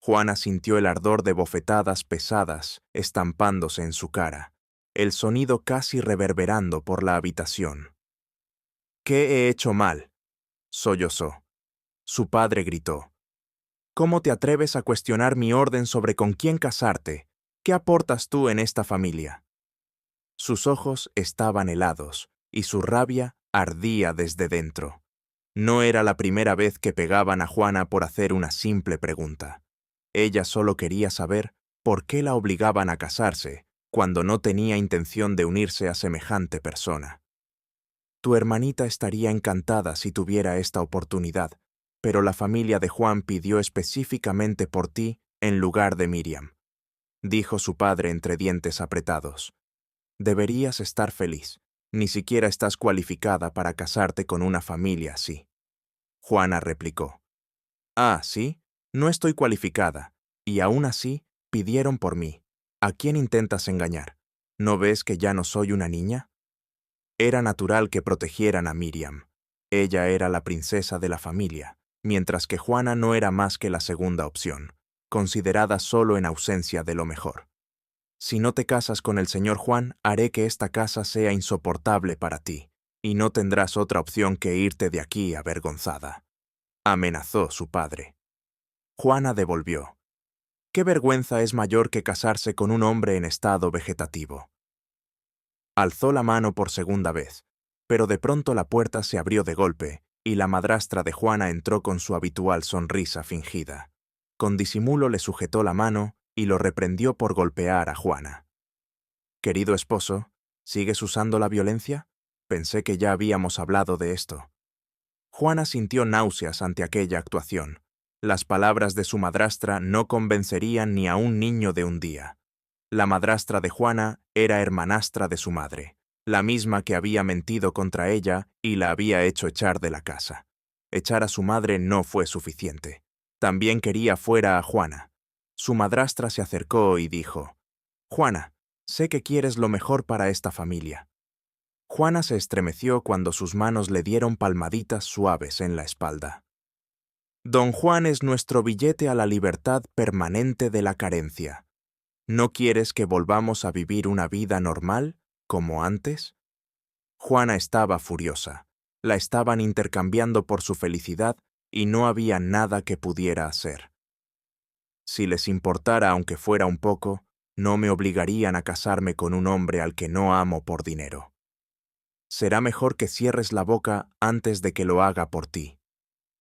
Juana sintió el ardor de bofetadas pesadas estampándose en su cara, el sonido casi reverberando por la habitación. «¿Qué he hecho mal?», sollozó. Su padre gritó. «¿Cómo te atreves a cuestionar mi orden sobre con quién casarte? ¿Qué aportas tú en esta familia?». Sus ojos estaban helados y su rabia ardía desde dentro. No era la primera vez que pegaban a Juana por hacer una simple pregunta. Ella solo quería saber por qué la obligaban a casarse cuando no tenía intención de unirse a semejante persona. «Tu hermanita estaría encantada si tuviera esta oportunidad, pero la familia de Juan pidió específicamente por ti en lugar de Miriam», dijo su padre entre dientes apretados. «Deberías estar feliz. Ni siquiera estás cualificada para casarte con una familia así». Juana replicó. «Ah, ¿sí? No estoy cualificada. Y aún así, pidieron por mí. ¿A quién intentas engañar? ¿No ves que ya no soy una niña?». Era natural que protegieran a Miriam. Ella era la princesa de la familia, mientras que Juana no era más que la segunda opción, considerada solo en ausencia de lo mejor. «Si no te casas con el señor Juan, haré que esta casa sea insoportable para ti, y no tendrás otra opción que irte de aquí avergonzada», amenazó su padre. Juana devolvió. «¿Qué vergüenza es mayor que casarse con un hombre en estado vegetativo?». Alzó la mano por segunda vez, pero de pronto la puerta se abrió de golpe y la madrastra de Juana entró con su habitual sonrisa fingida. Con disimulo le sujetó la mano y lo reprendió por golpear a Juana. «Querido esposo, ¿sigues usando la violencia? Pensé que ya habíamos hablado de esto». Juana sintió náuseas ante aquella actuación. Las palabras de su madrastra no convencerían ni a un niño de un día. La madrastra de Juana era hermanastra de su madre, la misma que había mentido contra ella y la había hecho echar de la casa. Echar a su madre no fue suficiente. También quería fuera a Juana. Su madrastra se acercó y dijo: «Juana, sé que quieres lo mejor para esta familia». Juana se estremeció cuando sus manos le dieron palmaditas suaves en la espalda. «Don Juan es nuestro billete a la libertad permanente de la carencia. ¿No quieres que volvamos a vivir una vida normal, como antes?». Juana estaba furiosa. La estaban intercambiando por su felicidad y no había nada que pudiera hacer. «Si les importara aunque fuera un poco, no me obligarían a casarme con un hombre al que no amo por dinero. Será mejor que cierres la boca antes de que lo haga por ti»,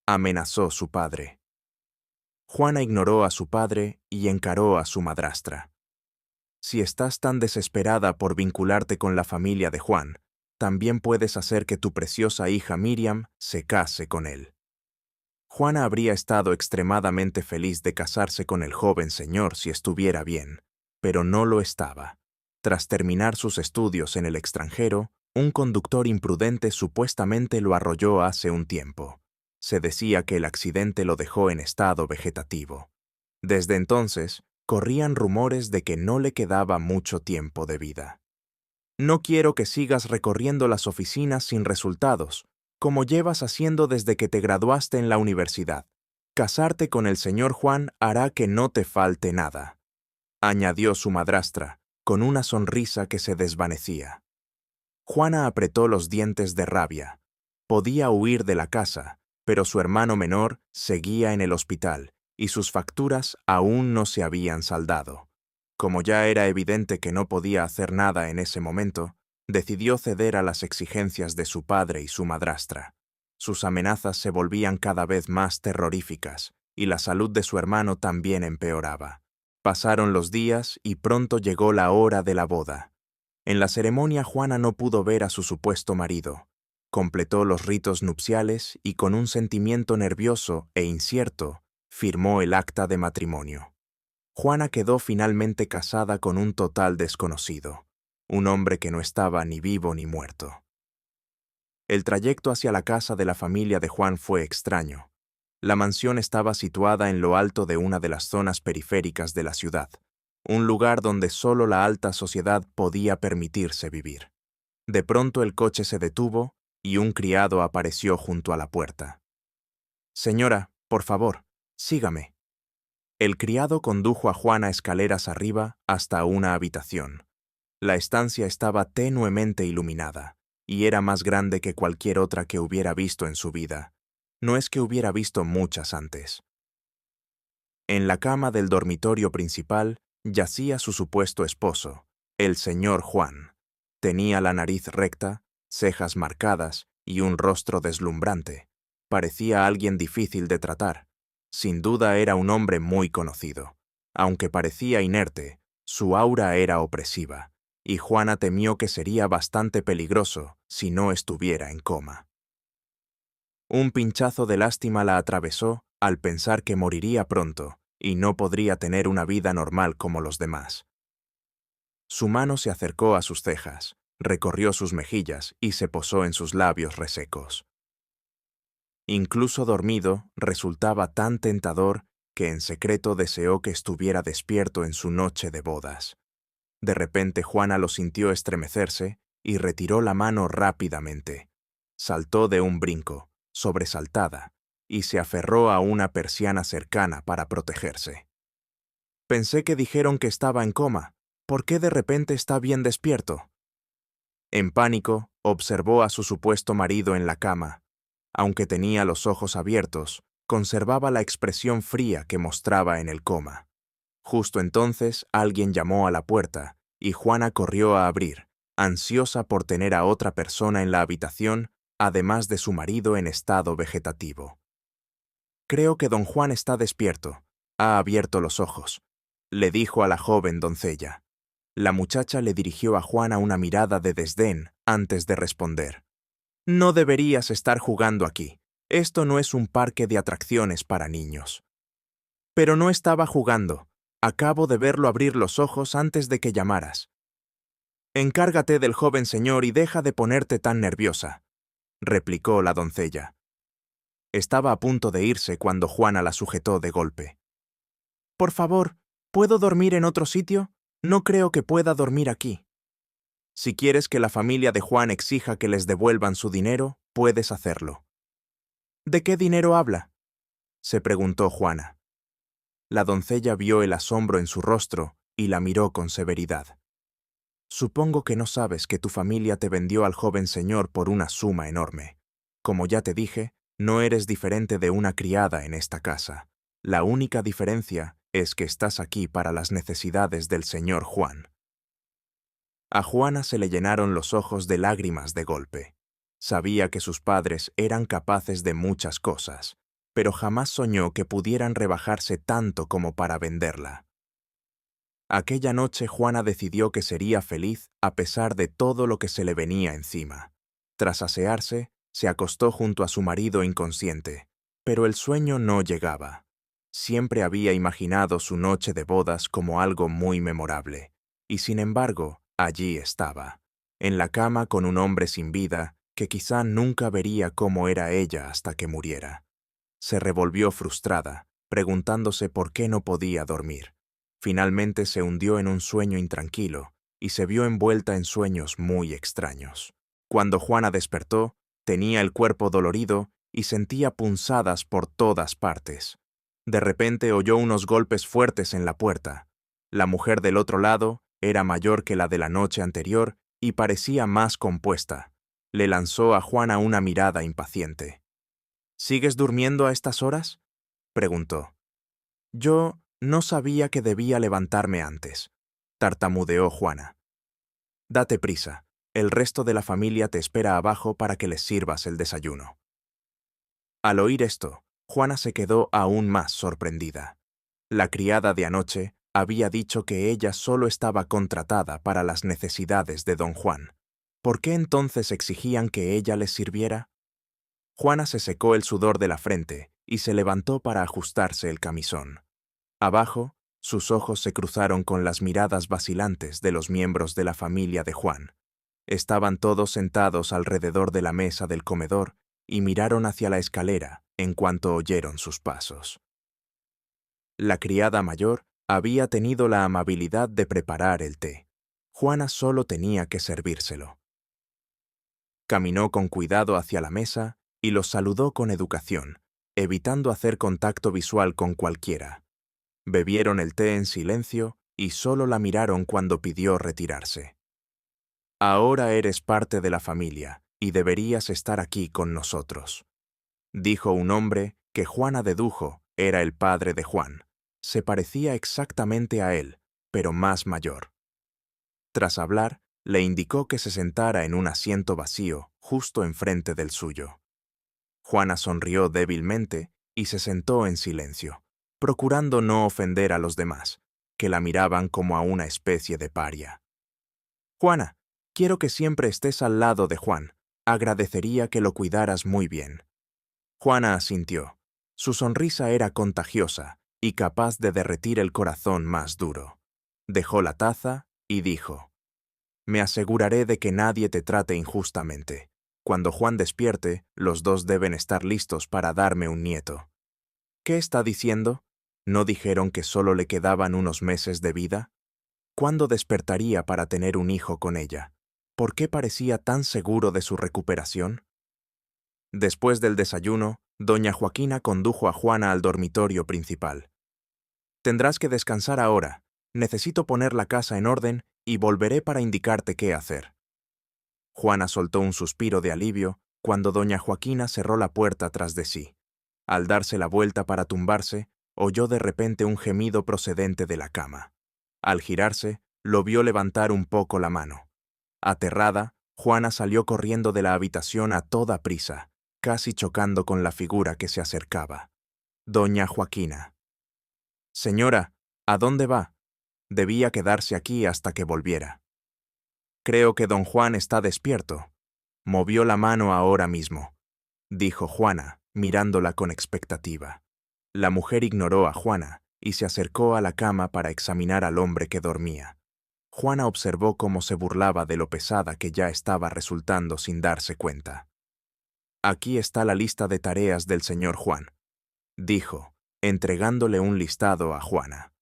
amenazó su padre. Juana ignoró a su padre y encaró a su madrastra. «Si estás tan desesperada por vincularte con la familia de Juan, también puedes hacer que tu preciosa hija Miriam se case con él». Juana habría estado extremadamente feliz de casarse con el joven señor si estuviera bien, pero no lo estaba. Tras terminar sus estudios en el extranjero, un conductor imprudente supuestamente lo arrolló hace un tiempo. Se decía que el accidente lo dejó en estado vegetativo. Desde entonces, corrían rumores de que no le quedaba mucho tiempo de vida. «No quiero que sigas recorriendo las oficinas sin resultados, como llevas haciendo desde que te graduaste en la universidad. Casarte con el señor Juan hará que no te falte nada», añadió su madrastra, con una sonrisa que se desvanecía. Juana apretó los dientes de rabia. Podía huir de la casa, pero su hermano menor seguía en el hospital y sus facturas aún no se habían saldado. Como ya era evidente que no podía hacer nada en ese momento, decidió ceder a las exigencias de su padre y su madrastra. Sus amenazas se volvían cada vez más terroríficas, y la salud de su hermano también empeoraba. Pasaron los días y pronto llegó la hora de la boda. En la ceremonia Juana no pudo ver a su supuesto marido. Completó los ritos nupciales y con un sentimiento nervioso e incierto, firmó el acta de matrimonio. Juana quedó finalmente casada con un total desconocido, un hombre que no estaba ni vivo ni muerto. El trayecto hacia la casa de la familia de Juan fue extraño. La mansión estaba situada en lo alto de una de las zonas periféricas de la ciudad, un lugar donde solo la alta sociedad podía permitirse vivir. De pronto el coche se detuvo y un criado apareció junto a la puerta. «Señora, por favor, sígame». El criado condujo a Juana escaleras arriba hasta una habitación. La estancia estaba tenuemente iluminada, y era más grande que cualquier otra que hubiera visto en su vida. No es que hubiera visto muchas antes. En la cama del dormitorio principal yacía su supuesto esposo, el señor Juan. Tenía la nariz recta, cejas marcadas y un rostro deslumbrante. Parecía alguien difícil de tratar. Sin duda era un hombre muy conocido. Aunque parecía inerte, su aura era opresiva, y Juana temió que sería bastante peligroso si no estuviera en coma. Un pinchazo de lástima la atravesó al pensar que moriría pronto y no podría tener una vida normal como los demás. Su mano se acercó a sus cejas, recorrió sus mejillas y se posó en sus labios resecos. Incluso dormido, resultaba tan tentador que en secreto deseó que estuviera despierto en su noche de bodas. De repente Juana lo sintió estremecerse y retiró la mano rápidamente. Saltó de un brinco, sobresaltada, y se aferró a una persiana cercana para protegerse. Pensé que dijeron que estaba en coma. ¿Por qué de repente está bien despierto? En pánico, observó a su supuesto marido en la cama. Aunque tenía los ojos abiertos, conservaba la expresión fría que mostraba en el coma. Justo entonces alguien llamó a la puerta, y Juana corrió a abrir, ansiosa por tener a otra persona en la habitación, además de su marido en estado vegetativo. Creo que don Juan está despierto. Ha abierto los ojos, le dijo a la joven doncella. La muchacha le dirigió a Juana una mirada de desdén antes de responder. No deberías estar jugando aquí. Esto no es un parque de atracciones para niños. Pero no estaba jugando. Acabo de verlo abrir los ojos antes de que llamaras. Encárgate del joven señor y deja de ponerte tan nerviosa, replicó la doncella. Estaba a punto de irse cuando Juana la sujetó de golpe. Por favor, ¿puedo dormir en otro sitio? No creo que pueda dormir aquí. Si quieres que la familia de Juan exija que les devuelvan su dinero, puedes hacerlo. ¿De qué dinero habla?, se preguntó Juana. La doncella vio el asombro en su rostro y la miró con severidad. Supongo que no sabes que tu familia te vendió al joven señor por una suma enorme. Como ya te dije, no eres diferente de una criada en esta casa. La única diferencia es que estás aquí para las necesidades del señor Juan. A Juana se le llenaron los ojos de lágrimas de golpe. Sabía que sus padres eran capaces de muchas cosas, pero jamás soñó que pudieran rebajarse tanto como para venderla. Aquella noche Juana decidió que sería feliz a pesar de todo lo que se le venía encima. Tras asearse, se acostó junto a su marido inconsciente, pero el sueño no llegaba. Siempre había imaginado su noche de bodas como algo muy memorable, y sin embargo, allí estaba, en la cama con un hombre sin vida que quizá nunca vería cómo era ella hasta que muriera. Se revolvió frustrada, preguntándose por qué no podía dormir. Finalmente se hundió en un sueño intranquilo y se vio envuelta en sueños muy extraños. Cuando Juana despertó, tenía el cuerpo dolorido y sentía punzadas por todas partes. De repente oyó unos golpes fuertes en la puerta. La mujer del otro lado era mayor que la de la noche anterior y parecía más compuesta. Le lanzó a Juana una mirada impaciente. ¿Sigues durmiendo a estas horas?, preguntó. Yo no sabía que debía levantarme antes, tartamudeó Juana. Date prisa, el resto de la familia te espera abajo para que les sirvas el desayuno. Al oír esto, Juana se quedó aún más sorprendida. La criada de anoche había dicho que ella solo estaba contratada para las necesidades de don Juan. ¿Por qué entonces exigían que ella les sirviera? Juana se secó el sudor de la frente y se levantó para ajustarse el camisón. Abajo, sus ojos se cruzaron con las miradas vacilantes de los miembros de la familia de Juan. Estaban todos sentados alrededor de la mesa del comedor y miraron hacia la escalera en cuanto oyeron sus pasos. La criada mayor había tenido la amabilidad de preparar el té. Juana solo tenía que servírselo. Caminó con cuidado hacia la mesa y los saludó con educación, evitando hacer contacto visual con cualquiera. Bebieron el té en silencio y solo la miraron cuando pidió retirarse. Ahora eres parte de la familia y deberías estar aquí con nosotros, dijo un hombre que Juana dedujo era el padre de Juan. Se parecía exactamente a él, pero más mayor. Tras hablar, le indicó que se sentara en un asiento vacío justo enfrente del suyo. Juana sonrió débilmente y se sentó en silencio, procurando no ofender a los demás, que la miraban como a una especie de paria. Juana, quiero que siempre estés al lado de Juan. Agradecería que lo cuidaras muy bien. Juana asintió. Su sonrisa era contagiosa y capaz de derretir el corazón más duro. Dejó la taza y dijo: Me aseguraré de que nadie te trate injustamente. Cuando Juan despierte, los dos deben estar listos para darme un nieto. ¿Qué está diciendo? ¿No dijeron que solo le quedaban unos meses de vida? ¿Cuándo despertaría para tener un hijo con ella? ¿Por qué parecía tan seguro de su recuperación? Después del desayuno, doña Joaquina condujo a Juana al dormitorio principal. Tendrás que descansar ahora. Necesito poner la casa en orden y volveré para indicarte qué hacer. Juana soltó un suspiro de alivio cuando doña Joaquina cerró la puerta tras de sí. Al darse la vuelta para tumbarse, oyó de repente un gemido procedente de la cama. Al girarse, lo vio levantar un poco la mano. Aterrada, Juana salió corriendo de la habitación a toda prisa, casi chocando con la figura que se acercaba. Doña Joaquina. Señora, ¿a dónde va? Debía quedarse aquí hasta que volviera. Creo que don Juan está despierto. Movió la mano ahora mismo, dijo Juana, mirándola con expectativa. La mujer ignoró a Juana y se acercó a la cama para examinar al hombre que dormía. Juana observó cómo se burlaba de lo pesada que ya estaba resultando sin darse cuenta. Aquí está la lista de tareas del señor Juan, dijo, entregándole un listado a Juana.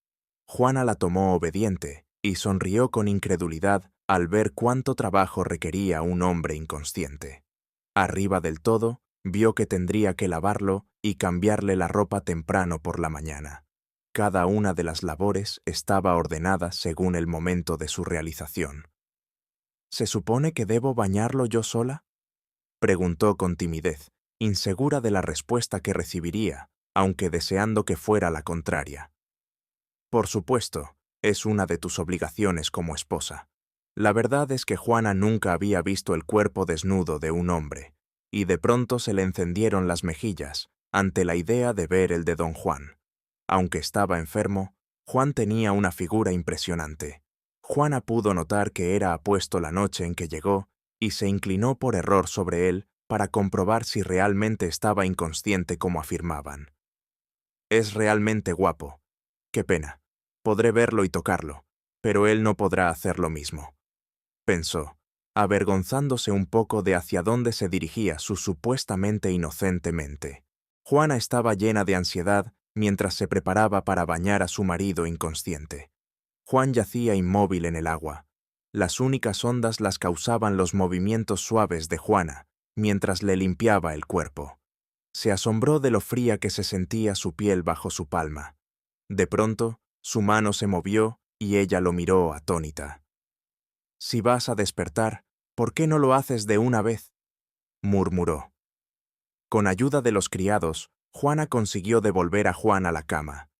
Juana la tomó obediente y sonrió con incredulidad al ver cuánto trabajo requería un hombre inconsciente. Arriba del todo, vio que tendría que lavarlo y cambiarle la ropa temprano por la mañana. Cada una de las labores estaba ordenada según el momento de su realización. ¿Se supone que debo bañarlo yo sola?, preguntó con timidez, insegura de la respuesta que recibiría, aunque deseando que fuera la contraria. Por supuesto, es una de tus obligaciones como esposa. La verdad es que Juana nunca había visto el cuerpo desnudo de un hombre, y de pronto se le encendieron las mejillas ante la idea de ver el de don Juan. Aunque estaba enfermo, Juan tenía una figura impresionante. Juana pudo notar que era apuesto la noche en que llegó y se inclinó por error sobre él para comprobar si realmente estaba inconsciente como afirmaban. Es realmente guapo. Qué pena. Podré verlo y tocarlo, pero él no podrá hacer lo mismo, pensó, avergonzándose un poco de hacia dónde se dirigía su supuestamente inocente mente. Juana estaba llena de ansiedad mientras se preparaba para bañar a su marido inconsciente. Juan yacía inmóvil en el agua. Las únicas ondas las causaban los movimientos suaves de Juana mientras le limpiaba el cuerpo. Se asombró de lo fría que se sentía su piel bajo su palma. De pronto, su mano se movió y ella lo miró atónita. «Si vas a despertar, ¿por qué no lo haces de una vez?», murmuró. Con ayuda de los criados, Juana consiguió devolver a Juan a la cama.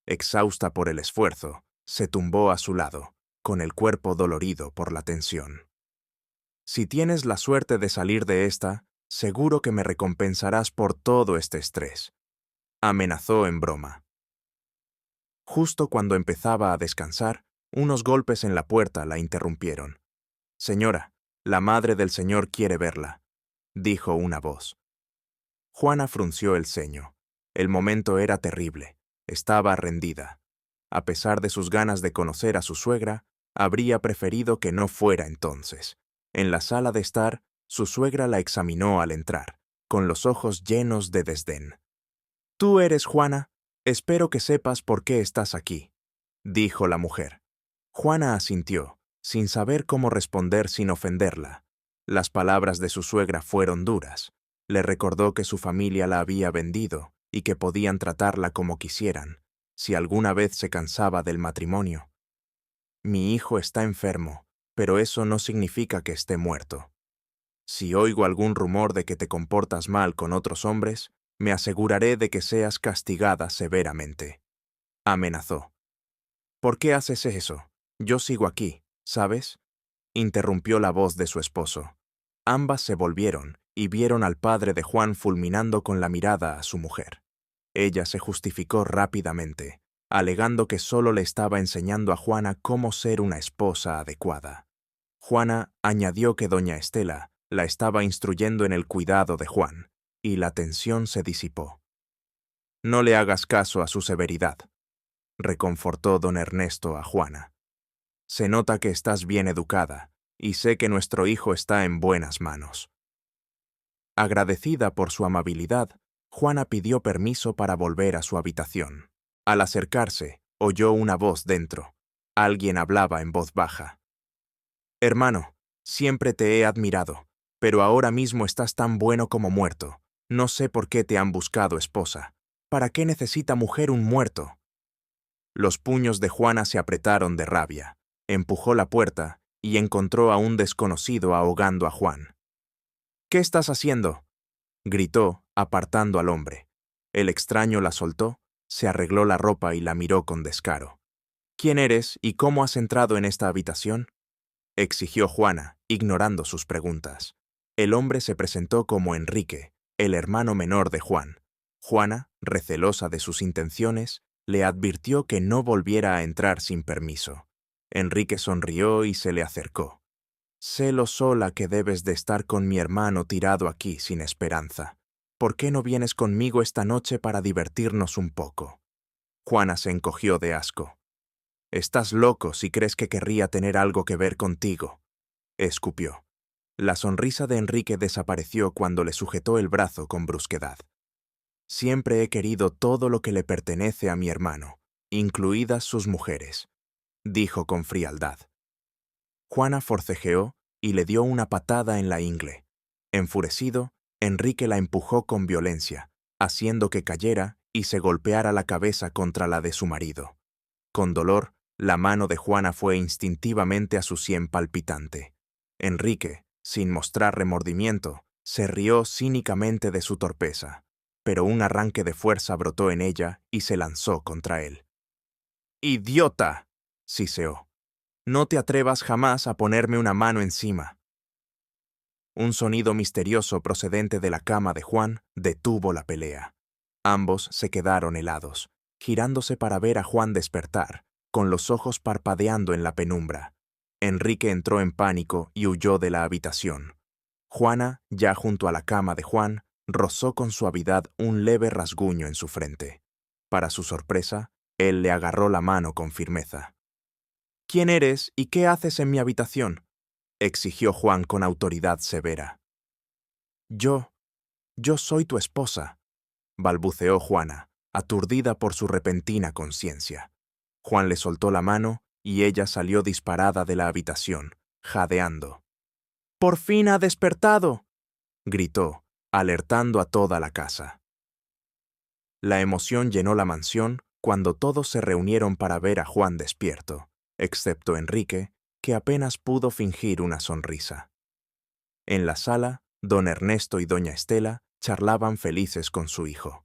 Exhausta por el esfuerzo, se tumbó a su lado, con el cuerpo dolorido por la tensión. «Si tienes la suerte de salir de esta, seguro que me recompensarás por todo este estrés», amenazó en broma. Justo cuando empezaba a descansar, unos golpes en la puerta la interrumpieron. «Señora, la madre del señor quiere verla», dijo una voz. Juana frunció el ceño. El momento era terrible. Estaba rendida. A pesar de sus ganas de conocer a su suegra, habría preferido que no fuera entonces. En la sala de estar, su suegra la examinó al entrar, con los ojos llenos de desdén. «¿Tú eres Juana? Espero que sepas por qué estás aquí», dijo la mujer. Juana asintió, sin saber cómo responder sin ofenderla. Las palabras de su suegra fueron duras. Le recordó que su familia la había vendido y que podían tratarla como quisieran, si alguna vez se cansaba del matrimonio. Mi hijo está enfermo, pero eso no significa que esté muerto. Si oigo algún rumor de que te comportas mal con otros hombres, me aseguraré de que seas castigada severamente. Amenazó. ¿Por qué haces eso? Yo sigo aquí, ¿sabes? Interrumpió la voz de su esposo. Ambas se volvieron y vieron al padre de Juan fulminando con la mirada a su mujer. Ella se justificó rápidamente, alegando que solo le estaba enseñando a Juana cómo ser una esposa adecuada. Juana añadió que doña Estela la estaba instruyendo en el cuidado de Juan, y la tensión se disipó. No le hagas caso a su severidad, reconfortó don Ernesto a Juana. Se nota que estás bien educada, y sé que nuestro hijo está en buenas manos. Agradecida por su amabilidad, Juana pidió permiso para volver a su habitación. Al acercarse, oyó una voz dentro. Alguien hablaba en voz baja. Hermano, siempre te he admirado, pero ahora mismo estás tan bueno como muerto. No sé por qué te han buscado esposa. ¿Para qué necesita mujer un muerto? Los puños de Juana se apretaron de rabia. Empujó la puerta y encontró a un desconocido ahogando a Juan. ¿Qué estás haciendo?, gritó, apartando al hombre. El extraño la soltó, se arregló la ropa y la miró con descaro. ¿Quién eres y cómo has entrado en esta habitación?, exigió Juana, ignorando sus preguntas. El hombre se presentó como Enrique, el hermano menor de Juan. Juana, recelosa de sus intenciones, le advirtió que no volviera a entrar sin permiso. Enrique sonrió y se le acercó. Sé lo sola que debes de estar con mi hermano tirado aquí sin esperanza. ¿Por qué no vienes conmigo esta noche para divertirnos un poco? Juana se encogió de asco. Estás loco si crees que querría tener algo que ver contigo, escupió. La sonrisa de Enrique desapareció cuando le sujetó el brazo con brusquedad. Siempre he querido todo lo que le pertenece a mi hermano, incluidas sus mujeres, dijo con frialdad. Juana forcejeó y le dio una patada en la ingle. Enfurecido, Enrique la empujó con violencia, haciendo que cayera y se golpeara la cabeza contra la de su marido. Con dolor, la mano de Juana fue instintivamente a su sien palpitante. Enrique, sin mostrar remordimiento, se rió cínicamente de su torpeza, pero un arranque de fuerza brotó en ella y se lanzó contra él. ¡Idiota!, siseó. No te atrevas jamás a ponerme una mano encima. Un sonido misterioso procedente de la cama de Juan detuvo la pelea. Ambos se quedaron helados, girándose para ver a Juan despertar, con los ojos parpadeando en la penumbra. Enrique entró en pánico y huyó de la habitación. Juana, ya junto a la cama de Juan, rozó con suavidad un leve rasguño en su frente. Para su sorpresa, él le agarró la mano con firmeza. ¿Quién eres y qué haces en mi habitación?, exigió Juan con autoridad severa. Yo soy tu esposa, balbuceó Juana, aturdida por su repentina conciencia. Juan le soltó la mano y ella salió disparada de la habitación, jadeando. ¡Por fin ha despertado!, gritó, alertando a toda la casa. La emoción llenó la mansión cuando todos se reunieron para ver a Juan despierto, excepto Enrique, que apenas pudo fingir una sonrisa. En la sala, don Ernesto y doña Estela charlaban felices con su hijo.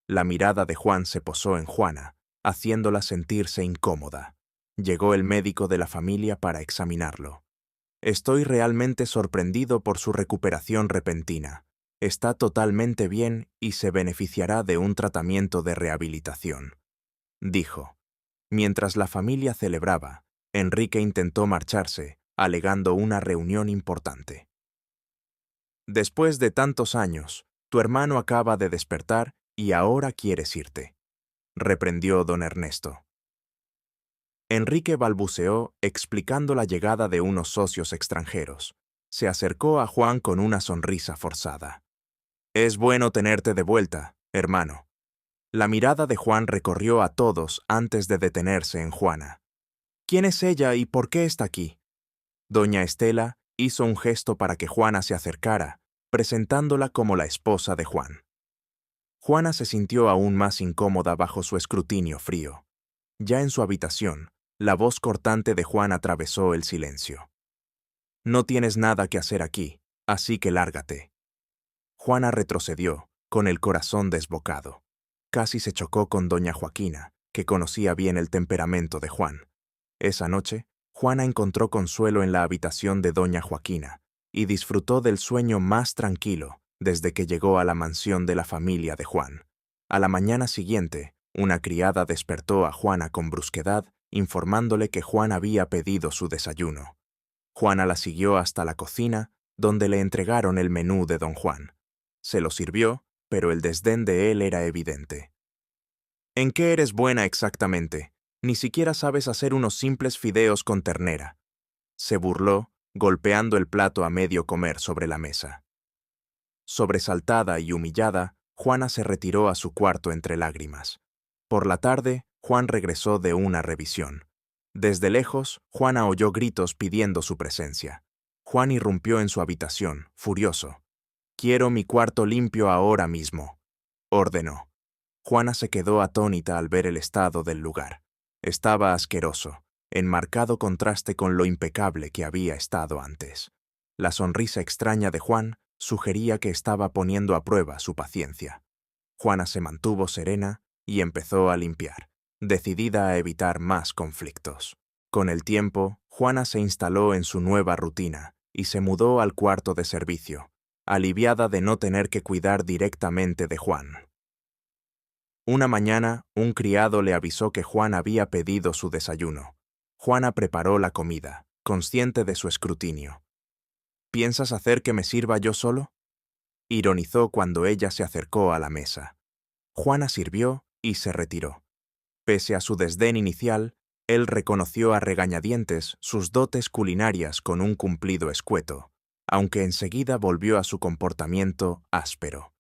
La mirada de Juan se posó en Juana, haciéndola sentirse incómoda. Llegó el médico de la familia para examinarlo. Estoy realmente sorprendido por su recuperación repentina. Está totalmente bien y se beneficiará de un tratamiento de rehabilitación, dijo. Mientras la familia celebraba, Enrique intentó marcharse, alegando una reunión importante. Después de tantos años, tu hermano acaba de despertar y ahora quieres irte, reprendió don Ernesto. Enrique balbuceó explicando la llegada de unos socios extranjeros. Se acercó a Juan con una sonrisa forzada. Es bueno tenerte de vuelta, hermano. La mirada de Juan recorrió a todos antes de detenerse en Juana. ¿Quién es ella y por qué está aquí? Doña Estela hizo un gesto para que Juana se acercara, presentándola como la esposa de Juan. Juana se sintió aún más incómoda bajo su escrutinio frío. Ya en su habitación, la voz cortante de Juan atravesó el silencio. «No tienes nada que hacer aquí, así que lárgate». Juana retrocedió, con el corazón desbocado. Casi se chocó con doña Joaquina, que conocía bien el temperamento de Juan. Esa noche, Juana encontró consuelo en la habitación de doña Joaquina y disfrutó del sueño más tranquilo desde que llegó a la mansión de la familia de Juan. A la mañana siguiente, una criada despertó a Juana con brusquedad, informándole que Juan había pedido su desayuno. Juana la siguió hasta la cocina, donde le entregaron el menú de don Juan. Se lo sirvió, pero el desdén de él era evidente. «¿En qué eres buena exactamente? Ni siquiera sabes hacer unos simples fideos con ternera», se burló, golpeando el plato a medio comer sobre la mesa. Sobresaltada y humillada, Juana se retiró a su cuarto entre lágrimas. Por la tarde, Juan regresó de una revisión. Desde lejos, Juana oyó gritos pidiendo su presencia. Juan irrumpió en su habitación, furioso. «Quiero mi cuarto limpio ahora mismo», ordenó. Juana se quedó atónita al ver el estado del lugar. Estaba asqueroso, en marcado contraste con lo impecable que había estado antes. La sonrisa extraña de Juan sugería que estaba poniendo a prueba su paciencia. Juana se mantuvo serena y empezó a limpiar, decidida a evitar más conflictos. Con el tiempo, Juana se instaló en su nueva rutina y se mudó al cuarto de servicio, aliviada de no tener que cuidar directamente de Juan. Una mañana, un criado le avisó que Juan había pedido su desayuno. Juana preparó la comida, consciente de su escrutinio. «¿Piensas hacer que me sirva yo solo?», ironizó cuando ella se acercó a la mesa. Juana sirvió y se retiró. Pese a su desdén inicial, él reconoció a regañadientes sus dotes culinarias con un cumplido escueto, aunque enseguida volvió a su comportamiento áspero.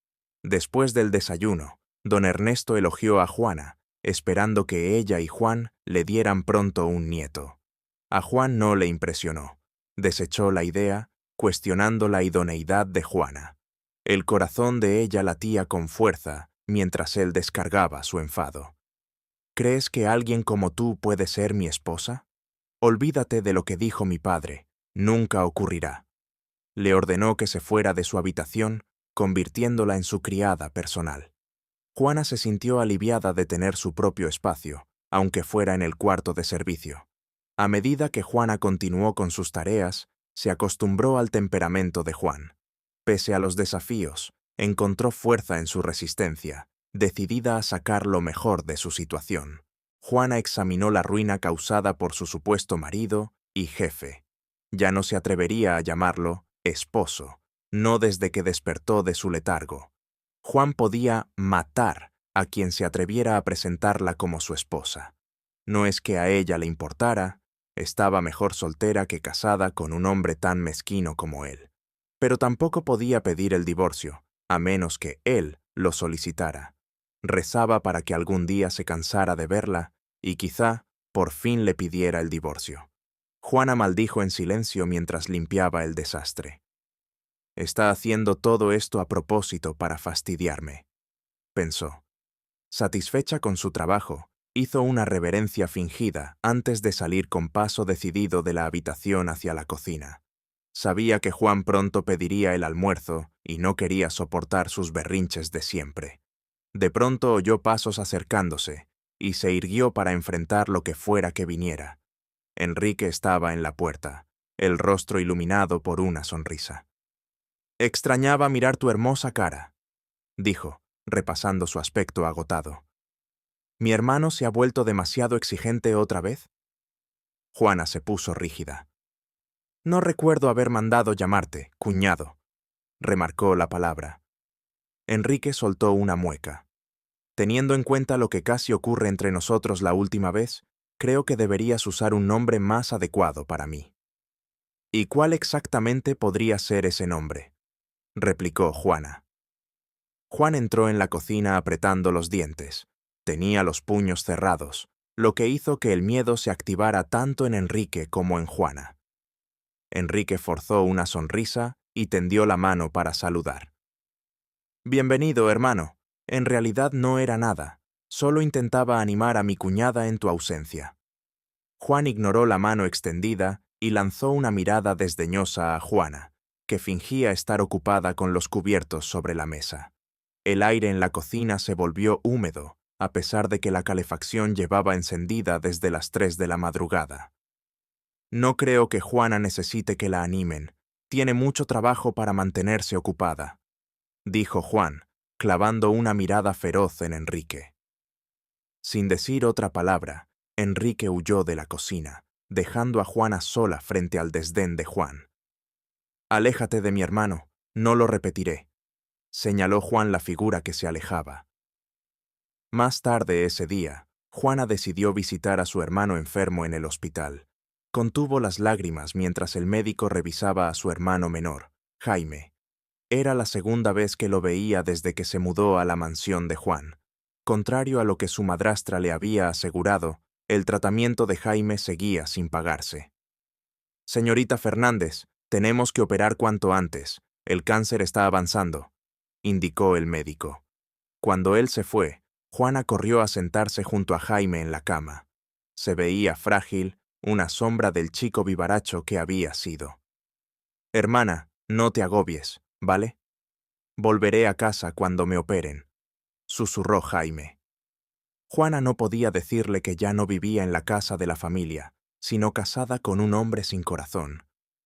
Después del desayuno, don Ernesto elogió a Juana, esperando que ella y Juan le dieran pronto un nieto. A Juan no le impresionó. Desechó la idea, cuestionando la idoneidad de Juana. El corazón de ella latía con fuerza mientras él descargaba su enfado. «¿Crees que alguien como tú puede ser mi esposa? Olvídate de lo que dijo mi padre, nunca ocurrirá». Le ordenó que se fuera de su habitación, convirtiéndola en su criada personal. Juana se sintió aliviada de tener su propio espacio, aunque fuera en el cuarto de servicio. A medida que Juana continuó con sus tareas, se acostumbró al temperamento de Juan. Pese a los desafíos, encontró fuerza en su resistencia, decidida a sacar lo mejor de su situación. Juana examinó la ruina causada por su supuesto marido y jefe. Ya no se atrevería a llamarlo esposo, no desde que despertó de su letargo. Juan podía matar a quien se atreviera a presentarla como su esposa. No es que a ella le importara, estaba mejor soltera que casada con un hombre tan mezquino como él. Pero tampoco podía pedir el divorcio, a menos que él lo solicitara. Rezaba para que algún día se cansara de verla y quizá por fin le pidiera el divorcio. Juana maldijo en silencio mientras limpiaba el desastre. «Está haciendo todo esto a propósito para fastidiarme», pensó. Satisfecha con su trabajo, hizo una reverencia fingida antes de salir con paso decidido de la habitación hacia la cocina. Sabía que Juan pronto pediría el almuerzo y no quería soportar sus berrinches de siempre. De pronto oyó pasos acercándose y se irguió para enfrentar lo que fuera que viniera. Enrique estaba en la puerta, el rostro iluminado por una sonrisa. «Extrañaba mirar tu hermosa cara», dijo, repasando su aspecto agotado. «¿Mi hermano se ha vuelto demasiado exigente otra vez?» Juana se puso rígida. «No recuerdo haber mandado llamarte, cuñado», remarcó la palabra. Enrique soltó una mueca. «Teniendo en cuenta lo que casi ocurre entre nosotros la última vez, creo que deberías usar un nombre más adecuado para mí». «¿Y cuál exactamente podría ser ese nombre?», replicó Juana. Juan entró en la cocina apretando los dientes. Tenía los puños cerrados, lo que hizo que el miedo se activara tanto en Enrique como en Juana. Enrique forzó una sonrisa y tendió la mano para saludar. «Bienvenido, hermano. En realidad no era nada, solo intentaba animar a mi cuñada en tu ausencia. Juan ignoró la mano extendida y lanzó una mirada desdeñosa a Juana, que fingía estar ocupada con los cubiertos sobre la mesa. El aire en la cocina se volvió húmedo, a pesar de que la calefacción llevaba encendida desde las 3 de la madrugada. No creo que Juana necesite que la animen. Tiene mucho trabajo para mantenerse ocupada, dijo Juan, clavando una mirada feroz en Enrique. Sin decir otra palabra, Enrique huyó de la cocina, dejando a Juana sola frente al desdén de Juan. «Aléjate de mi hermano, no lo repetiré», señaló Juan la figura que se alejaba. Más tarde ese día, Juana decidió visitar a su hermano enfermo en el hospital. Contuvo las lágrimas mientras el médico revisaba a su hermano menor, Jaime. Era la segunda vez que lo veía desde que se mudó a la mansión de Juan. Contrario a lo que su madrastra le había asegurado, el tratamiento de Jaime seguía sin pagarse. «Señorita Fernández, tenemos que operar cuanto antes. El cáncer está avanzando», indicó el médico. Cuando él se fue, Juana corrió a sentarse junto a Jaime en la cama. Se veía frágil, una sombra del chico vivaracho que había sido. «Hermana, no te agobies, ¿vale? Volveré a casa cuando me operen», susurró Jaime. Juana no podía decirle que ya no vivía en la casa de la familia, sino casada con un hombre sin corazón.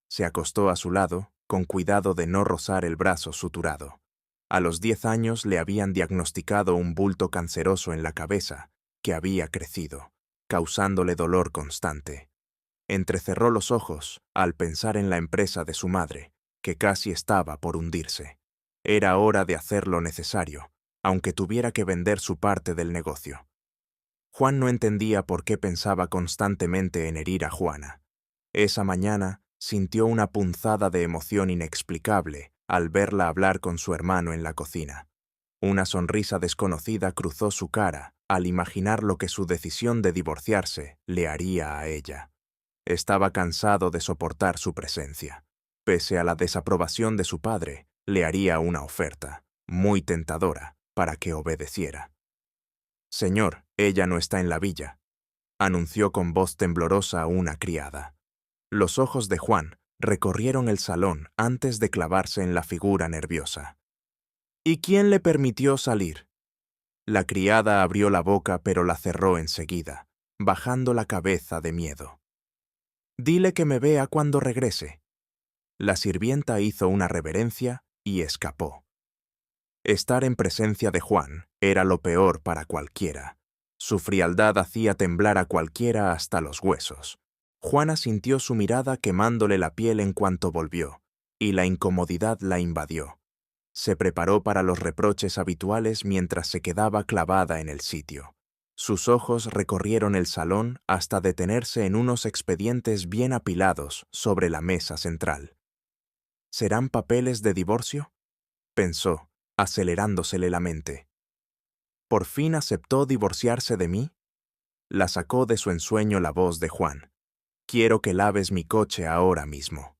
Se acostó a su lado, con cuidado de no rozar el brazo suturado. A los 10 años le habían diagnosticado un bulto canceroso en la cabeza, que había crecido, causándole dolor constante. Entrecerró los ojos al pensar en la empresa de su madre, que casi estaba por hundirse. Era hora de hacer lo necesario, aunque tuviera que vender su parte del negocio. Juan no entendía por qué pensaba constantemente en herir a Juana. Esa mañana sintió una punzada de emoción inexplicable al verla hablar con su hermano en la cocina. Una sonrisa desconocida cruzó su cara al imaginar lo que su decisión de divorciarse le haría a ella. Estaba cansado de soportar su presencia. Pese a la desaprobación de su padre, le haría una oferta, muy tentadora, para que obedeciera. «Señor, ella no está en la villa», anunció con voz temblorosa una criada. Los ojos de Juan recorrieron el salón antes de clavarse en la figura nerviosa. «¿Y quién le permitió salir?». La criada abrió la boca pero la cerró enseguida, bajando la cabeza de miedo. «Dile que me vea cuando regrese». La sirvienta hizo una reverencia y escapó. Estar en presencia de Juan era lo peor para cualquiera. Su frialdad hacía temblar a cualquiera hasta los huesos. Juana sintió su mirada quemándole la piel en cuanto volvió, y la incomodidad la invadió. Se preparó para los reproches habituales mientras se quedaba clavada en el sitio. Sus ojos recorrieron el salón hasta detenerse en unos expedientes bien apilados sobre la mesa central. ¿Serán papeles de divorcio?, pensó, acelerándosele la mente. ¿Por fin aceptó divorciarse de mí? La sacó de su ensueño la voz de Juan. «Quiero que laves mi coche ahora mismo».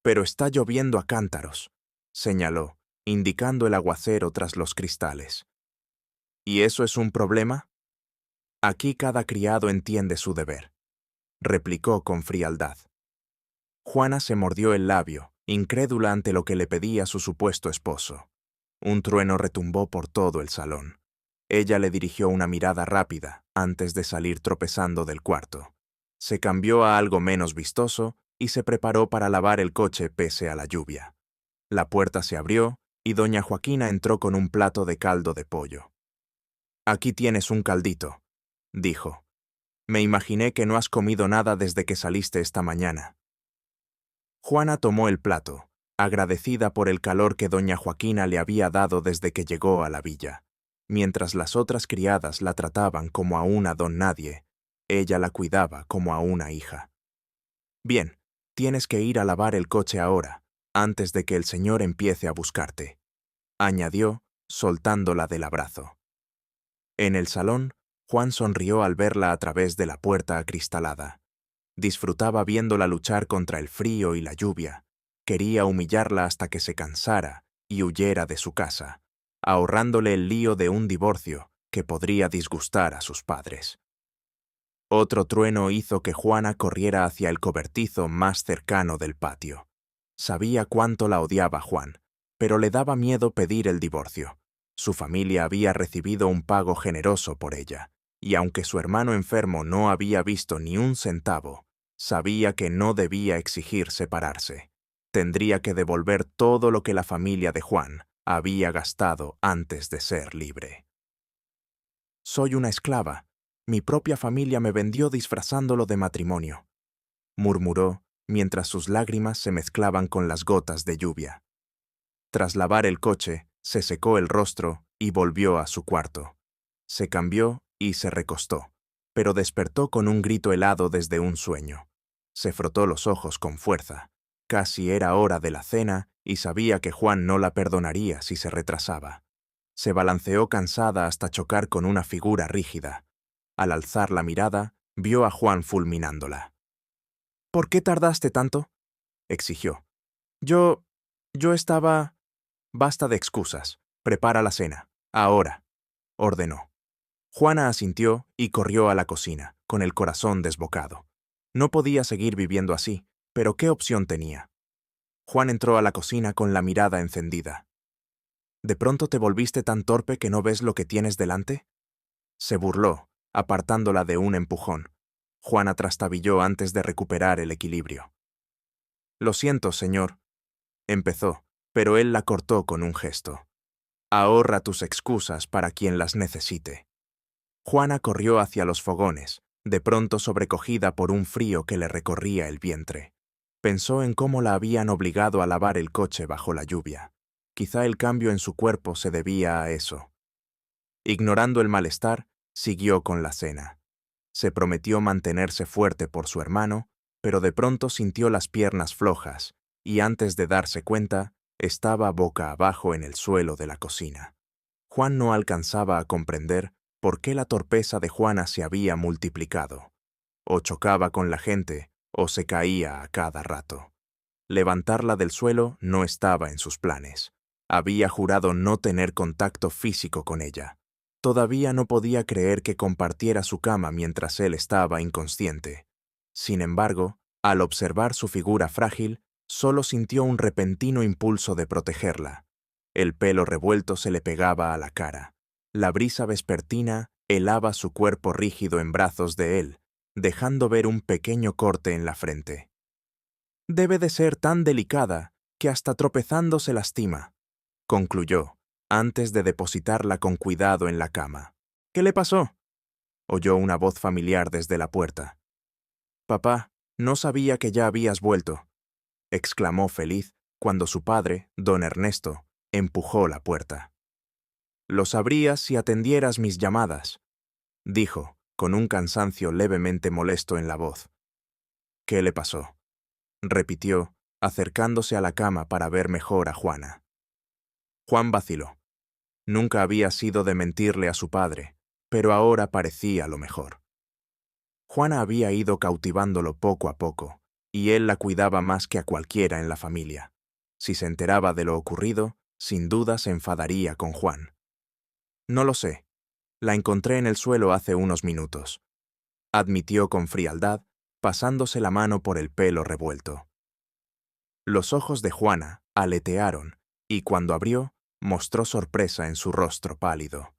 «Pero está lloviendo a cántaros», señaló, indicando el aguacero tras los cristales. «¿Y eso es un problema?». «Aquí cada criado entiende su deber», replicó con frialdad. Juana se mordió el labio, incrédula ante lo que le pedía su supuesto esposo. Un trueno retumbó por todo el salón. Ella le dirigió una mirada rápida antes de salir tropezando del cuarto. Se cambió a algo menos vistoso y se preparó para lavar el coche pese a la lluvia. La puerta se abrió y doña Joaquina entró con un plato de caldo de pollo. «Aquí tienes un caldito», dijo. «Me imaginé que no has comido nada desde que saliste esta mañana». Juana tomó el plato, agradecida por el calor que doña Joaquina le había dado desde que llegó a la villa. Mientras las otras criadas la trataban como a una don nadie, ella la cuidaba como a una hija. «Bien, tienes que ir a lavar el coche ahora, antes de que el señor empiece a buscarte», añadió, soltándola del abrazo. En el salón, Juan sonrió al verla a través de la puerta acristalada. Disfrutaba viéndola luchar contra el frío y la lluvia. Quería humillarla hasta que se cansara y huyera de su casa. ahorrándole el lío de un divorcio que podría disgustar a sus padres. Otro trueno hizo que Juana corriera hacia el cobertizo más cercano del patio. Sabía cuánto la odiaba Juan, pero le daba miedo pedir el divorcio. Su familia había recibido un pago generoso por ella, y aunque su hermano enfermo no había visto ni un centavo, sabía que no debía exigir separarse. Tendría que devolver todo lo que la familia de Juan había gastado antes de ser libre. «Soy una esclava. Mi propia familia me vendió disfrazándolo de matrimonio», murmuró mientras sus lágrimas se mezclaban con las gotas de lluvia. Tras lavar el coche, se secó el rostro y volvió a su cuarto. Se cambió y se recostó, pero despertó con un grito helado desde un sueño. Se frotó los ojos con fuerza. Casi era hora de la cena y sabía que Juan no la perdonaría si se retrasaba. Se balanceó cansada hasta chocar con una figura rígida. Al alzar la mirada, vio a Juan fulminándola. «¿Por qué tardaste tanto?», exigió. Yo estaba... «Basta de excusas. Prepara la cena. Ahora», ordenó. Juana asintió y corrió a la cocina, con el corazón desbocado. No podía seguir viviendo así, pero ¿qué opción tenía? Juan entró a la cocina con la mirada encendida. «¿De pronto te volviste tan torpe que no ves lo que tienes delante?», se burló, apartándola de un empujón. Juana trastabilló antes de recuperar el equilibrio. «Lo siento, señor», empezó, pero él la cortó con un gesto. «Ahorra tus excusas para quien las necesite». Juana corrió hacia los fogones, de pronto sobrecogida por un frío que le recorría el vientre. Pensó en cómo la habían obligado a lavar el coche bajo la lluvia. Quizá el cambio en su cuerpo se debía a eso. Ignorando el malestar, siguió con la cena. Se prometió mantenerse fuerte por su hermano, pero de pronto sintió las piernas flojas, y antes de darse cuenta, estaba boca abajo en el suelo de la cocina. Juan no alcanzaba a comprender por qué la torpeza de Juana se había multiplicado. O chocaba con la gente, o se caía a cada rato. Levantarla del suelo no estaba en sus planes. Había jurado no tener contacto físico con ella. Todavía no podía creer que compartiera su cama mientras él estaba inconsciente. Sin embargo, al observar su figura frágil, solo sintió un repentino impulso de protegerla. El pelo revuelto se le pegaba a la cara. La brisa vespertina helaba su cuerpo rígido en brazos de él, dejando ver un pequeño corte en la frente. «Debe de ser tan delicada que hasta tropezando se lastima», concluyó, antes de depositarla con cuidado en la cama. «¿Qué le pasó?», oyó una voz familiar desde la puerta. «Papá, no sabía que ya habías vuelto», exclamó feliz cuando su padre, don Ernesto, empujó la puerta. «Lo sabrías si atendieras mis llamadas», dijo, con un cansancio levemente molesto en la voz. «¿Qué le pasó?», repitió, acercándose a la cama para ver mejor a Juana. Juan vaciló. Nunca había sido de mentirle a su padre, pero ahora parecía lo mejor. Juana había ido cautivándolo poco a poco, y él la cuidaba más que a cualquiera en la familia. Si se enteraba de lo ocurrido, sin duda se enfadaría con Juan. «No lo sé. La encontré en el suelo hace unos minutos», admitió con frialdad, pasándose la mano por el pelo revuelto. Los ojos de Juana aletearon, y cuando abrió, mostró sorpresa en su rostro pálido.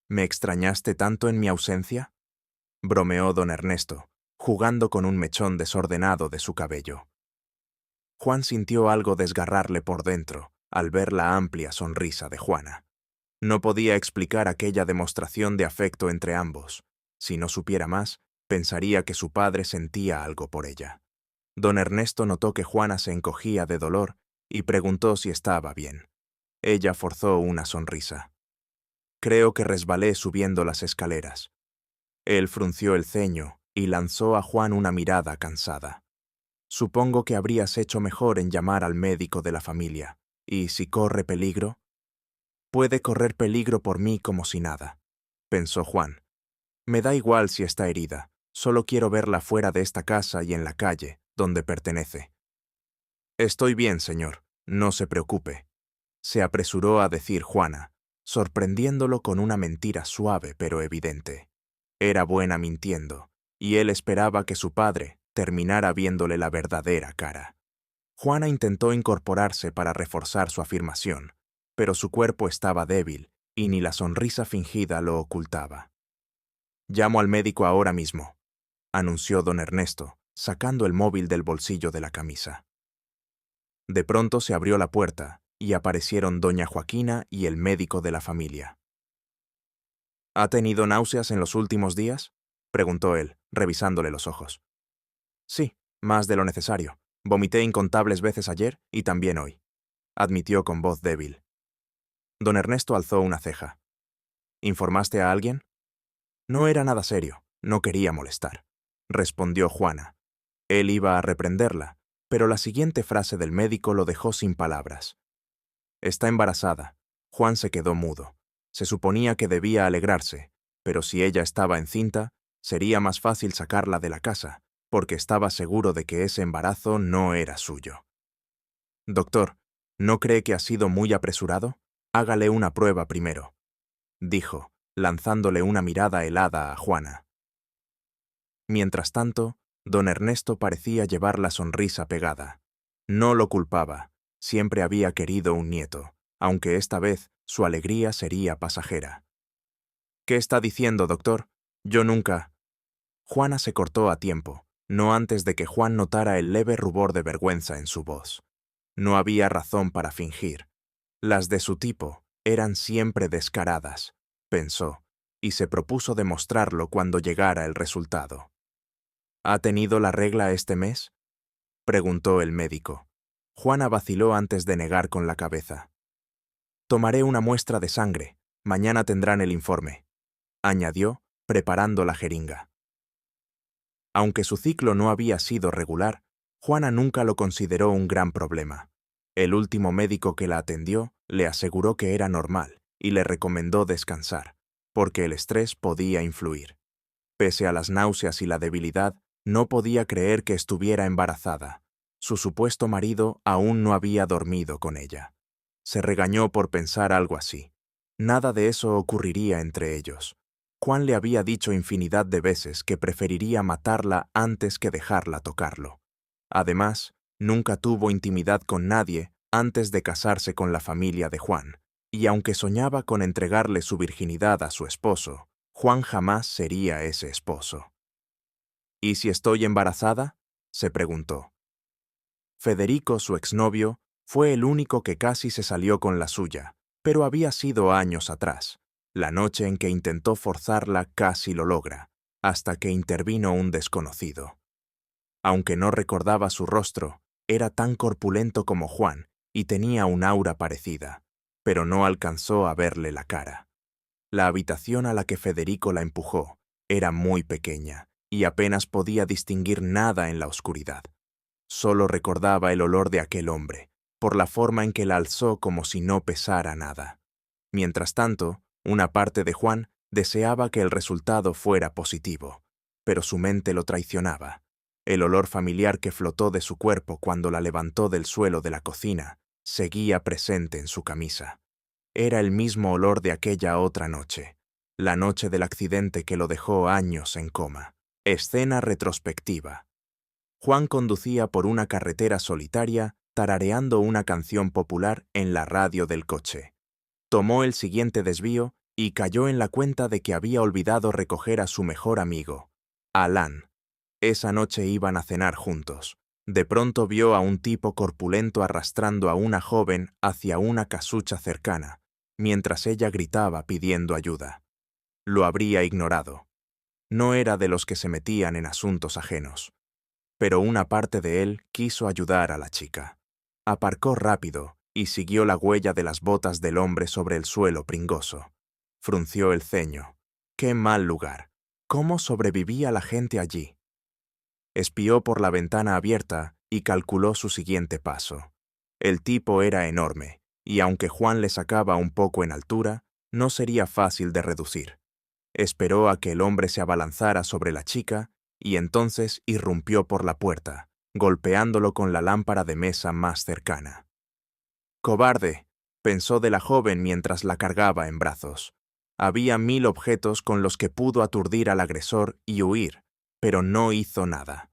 «¿Me extrañaste tanto en mi ausencia?», bromeó don Ernesto, jugando con un mechón desordenado de su cabello. Juan sintió algo desgarrarle por dentro al ver la amplia sonrisa de Juana. No podía explicar aquella demostración de afecto entre ambos. Si no supiera más, pensaría que su padre sentía algo por ella. Don Ernesto notó que Juana se encogía de dolor y preguntó si estaba bien. Ella forzó una sonrisa. «Creo que resbalé subiendo las escaleras». Él frunció el ceño y lanzó a Juan una mirada cansada. «Supongo que habrías hecho mejor en llamar al médico de la familia. ¿Y si corre peligro?» «Puede correr peligro por mí como si nada», pensó Juan. «Me da igual si está herida. Solo quiero verla fuera de esta casa y en la calle, donde pertenece». «Estoy bien, señor. No se preocupe», se apresuró a decir Juana, sorprendiéndolo con una mentira suave pero evidente. Era buena mintiendo, y él esperaba que su padre terminara viéndole la verdadera cara. Juana intentó incorporarse para reforzar su afirmación, pero su cuerpo estaba débil y ni la sonrisa fingida lo ocultaba. «Llamo al médico ahora mismo», anunció don Ernesto, sacando el móvil del bolsillo de la camisa. De pronto se abrió la puerta y aparecieron doña Joaquina y el médico de la familia. «¿Ha tenido náuseas en los últimos días?», preguntó él, revisándole los ojos. «Sí, más de lo necesario. Vomité incontables veces ayer y también hoy», admitió con voz débil. Don Ernesto alzó una ceja. «¿Informaste a alguien?». «No era nada serio, no quería molestar», respondió Juana. Él iba a reprenderla, pero la siguiente frase del médico lo dejó sin palabras. «Está embarazada». Juan se quedó mudo. Se suponía que debía alegrarse, pero si ella estaba encinta, sería más fácil sacarla de la casa, porque estaba seguro de que ese embarazo no era suyo. «Doctor, ¿no cree que ha sido muy apresurado? Hágale una prueba primero», dijo, lanzándole una mirada helada a Juana. Mientras tanto, don Ernesto parecía llevar la sonrisa pegada. No lo culpaba, siempre había querido un nieto, aunque esta vez su alegría sería pasajera. «¿Qué está diciendo, doctor? Yo nunca...». Juana se cortó a tiempo, no antes de que Juan notara el leve rubor de vergüenza en su voz. No había razón para fingir. Las de su tipo eran siempre descaradas, pensó, y se propuso demostrarlo cuando llegara el resultado. «¿Ha tenido la regla este mes?», preguntó el médico. Juana vaciló antes de negar con la cabeza. «Tomaré una muestra de sangre. Mañana tendrán el informe», añadió, preparando la jeringa. Aunque su ciclo no había sido regular, Juana nunca lo consideró un gran problema. El último médico que la atendió le aseguró que era normal y le recomendó descansar, porque el estrés podía influir. Pese a las náuseas y la debilidad, no podía creer que estuviera embarazada. Su supuesto marido aún no había dormido con ella. Se regañó por pensar algo así. Nada de eso ocurriría entre ellos. Juan le había dicho infinidad de veces que preferiría matarla antes que dejarla tocarlo. Además, nunca tuvo intimidad con nadie antes de casarse con la familia de Juan, y aunque soñaba con entregarle su virginidad a su esposo, Juan jamás sería ese esposo. «¿Y si estoy embarazada?», se preguntó. Federico, su exnovio, fue el único que casi se salió con la suya, pero había sido años atrás. La noche en que intentó forzarla casi lo logra, hasta que intervino un desconocido. Aunque no recordaba su rostro, era tan corpulento como Juan y tenía un aura parecida, pero no alcanzó a verle la cara. La habitación a la que Federico la empujó era muy pequeña y apenas podía distinguir nada en la oscuridad. Solo recordaba el olor de aquel hombre, por la forma en que la alzó como si no pesara nada. Mientras tanto, una parte de Juan deseaba que el resultado fuera positivo, pero su mente lo traicionaba. El olor familiar que flotó de su cuerpo cuando la levantó del suelo de la cocina seguía presente en su camisa. Era el mismo olor de aquella otra noche, la noche del accidente que lo dejó años en coma. Escena retrospectiva. Juan conducía por una carretera solitaria, tarareando una canción popular en la radio del coche. Tomó el siguiente desvío y cayó en la cuenta de que había olvidado recoger a su mejor amigo, Alan. Esa noche iban a cenar juntos. De pronto vio a un tipo corpulento arrastrando a una joven hacia una casucha cercana, mientras ella gritaba pidiendo ayuda. Lo habría ignorado. No era de los que se metían en asuntos ajenos. Pero una parte de él quiso ayudar a la chica. Aparcó rápido y siguió la huella de las botas del hombre sobre el suelo pringoso. Frunció el ceño. ¡Qué mal lugar! ¿Cómo sobrevivía la gente allí? Espió por la ventana abierta y calculó su siguiente paso. El tipo era enorme, y aunque Juan le sacaba un poco en altura, no sería fácil de reducir. Esperó a que el hombre se abalanzara sobre la chica y entonces irrumpió por la puerta, golpeándolo con la lámpara de mesa más cercana. «¡Cobarde!», pensó de la joven mientras la cargaba en brazos. Había 1000 objetos con los que pudo aturdir al agresor y huir, pero no hizo nada.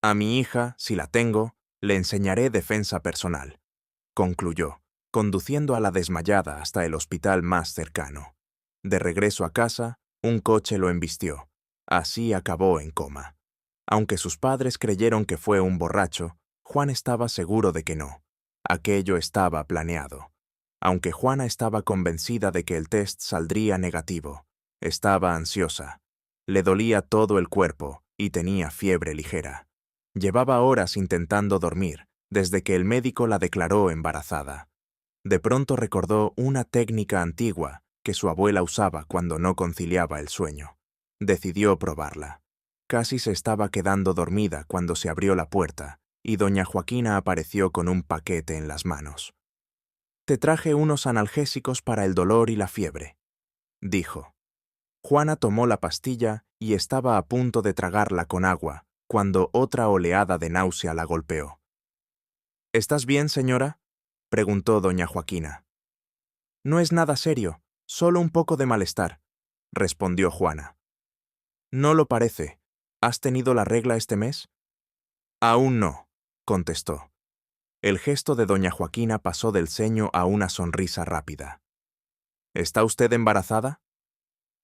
A mi hija, si la tengo, le enseñaré defensa personal, concluyó, conduciendo a la desmayada hasta el hospital más cercano. De regreso a casa, un coche lo embistió. Así acabó en coma. Aunque sus padres creyeron que fue un borracho, Juan estaba seguro de que no. Aquello estaba planeado. Aunque Juana estaba convencida de que el test saldría negativo, estaba ansiosa. Le dolía todo el cuerpo y tenía fiebre ligera. Llevaba horas intentando dormir, desde que el médico la declaró embarazada. De pronto recordó una técnica antigua que su abuela usaba cuando no conciliaba el sueño. Decidió probarla. Casi se estaba quedando dormida cuando se abrió la puerta y doña Joaquina apareció con un paquete en las manos. «Te traje unos analgésicos para el dolor y la fiebre», dijo. Juana tomó la pastilla y estaba a punto de tragarla con agua cuando otra oleada de náusea la golpeó. «¿Estás bien, señora?», preguntó doña Joaquina. «No es nada serio, solo un poco de malestar», respondió Juana. «No lo parece. ¿Has tenido la regla este mes?». «Aún no», contestó. El gesto de doña Joaquina pasó del ceño a una sonrisa rápida. «¿Está usted embarazada?».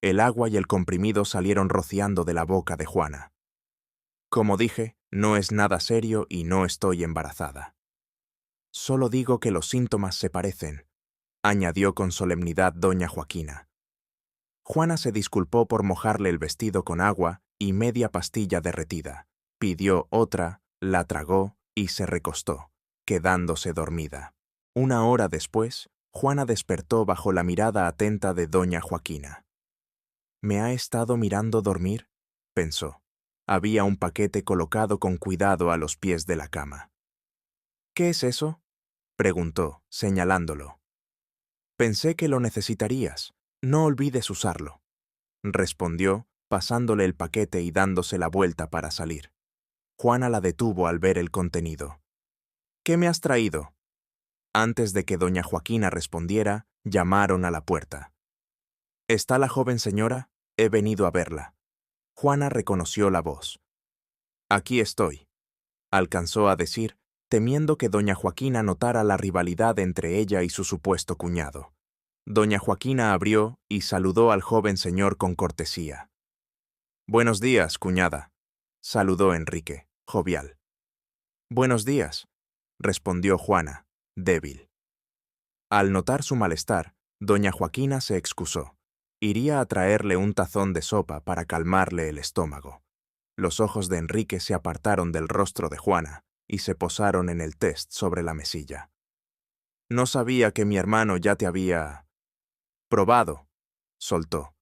El agua y el comprimido salieron rociando de la boca de Juana. «Como dije, no es nada serio y no estoy embarazada. Solo digo que los síntomas se parecen», añadió con solemnidad doña Joaquina. Juana se disculpó por mojarle el vestido con agua y media pastilla derretida. Pidió otra, la tragó y se recostó, quedándose dormida. Una hora después, Juana despertó bajo la mirada atenta de doña Joaquina. «¿Me ha estado mirando dormir?», pensó. Había un paquete colocado con cuidado a los pies de la cama. «¿Qué es eso?», preguntó, señalándolo. «Pensé que lo necesitarías. No olvides usarlo», respondió, pasándole el paquete y dándose la vuelta para salir. Juana la detuvo al ver el contenido. «¿Qué me has traído?». Antes de que doña Joaquina respondiera, llamaron a la puerta. «¿Está la joven señora? He venido a verla». Juana reconoció la voz. «Aquí estoy», alcanzó a decir, temiendo que doña Joaquina notara la rivalidad entre ella y su supuesto cuñado. Doña Joaquina abrió y saludó al joven señor con cortesía. «Buenos días, cuñada», saludó Enrique, jovial. «Buenos días», respondió Juana, débil. Al notar su malestar, doña Joaquina se excusó. Iría a traerle un tazón de sopa para calmarle el estómago. Los ojos de Enrique se apartaron del rostro de Juana y se posaron en el test sobre la mesilla. «No sabía que mi hermano ya te había probado», soltó.